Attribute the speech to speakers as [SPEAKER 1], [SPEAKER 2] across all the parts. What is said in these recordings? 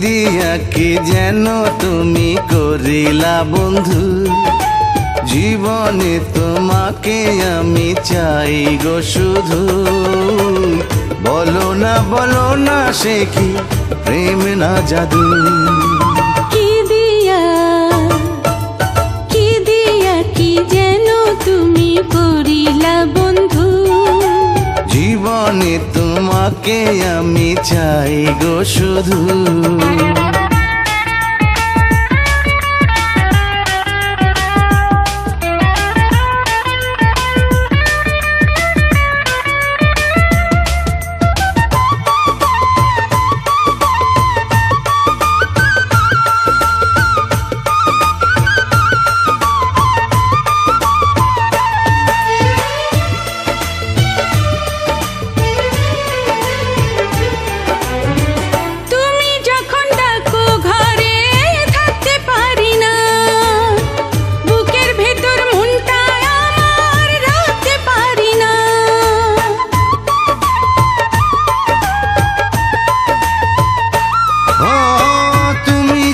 [SPEAKER 1] দিয়া কি যেন তুমি করিলা বন্ধু, জীবনে তোমাকে আমি চাই গো শুধু। বলো না সে কি প্রেম না জাদু।
[SPEAKER 2] কি দিয়া কি যেন তুমি করিলা বন্ধু,
[SPEAKER 1] জীবনে তোমাকে আমি চাই গো শুধু।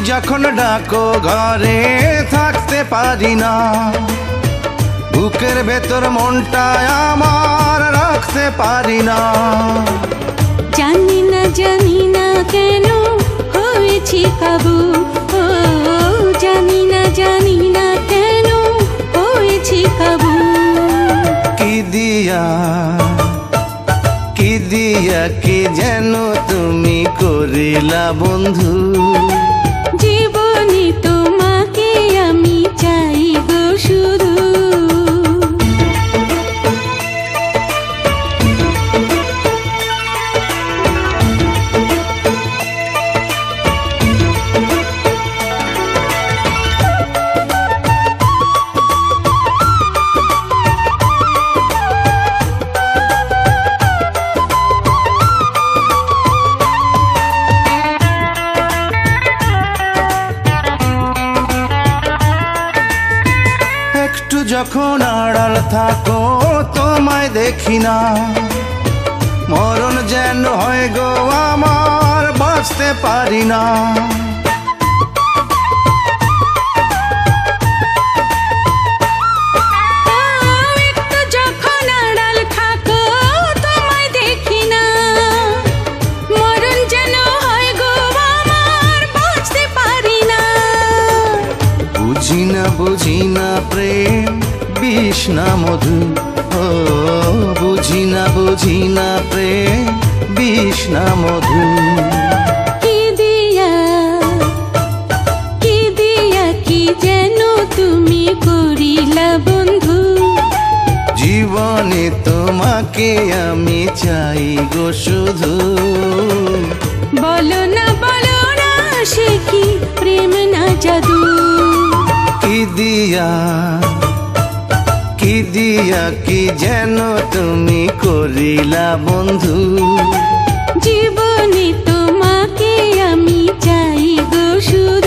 [SPEAKER 1] যখন ডাকো ঘরে থাকতে পারি না, বুকের ভেতর মনটা আমার রাখতে পারি না।
[SPEAKER 2] জানি না কেন হয়েছি কাবু, ও জানি না কেন হয়েছি কাবু।
[SPEAKER 1] কি দিয়া কি যেন তুমি করিলা বন্ধু,
[SPEAKER 2] জীবনে তোমাকে আমি চাই গো শুধু।
[SPEAKER 1] যখন আড়াল থাকো তোমায় দেখি না, মরণ যেন হয় গো আমার, বাঁচতে পারি না।
[SPEAKER 2] যখন আড়াল থাকো তোমায় দেখি না, মরণ যেন হয় গো আমার, বাঁচতে পারি না।
[SPEAKER 1] বুঝি না প্রেম বিষ না মধু, ও বুঝি না প্রেম বিষ না মধু।
[SPEAKER 2] কি দিয়া কি যেন তুমি করিলা বন্ধু,
[SPEAKER 1] জীবনে তোমাকে আমি চাই গো শুধু।
[SPEAKER 2] বলো না সে কি প্রেম না জাদু।
[SPEAKER 1] কি দিয়া কি যেন তুমি করিলা বন্ধু,
[SPEAKER 2] জীবনে তোমাকে আমি চাই গো শুধু।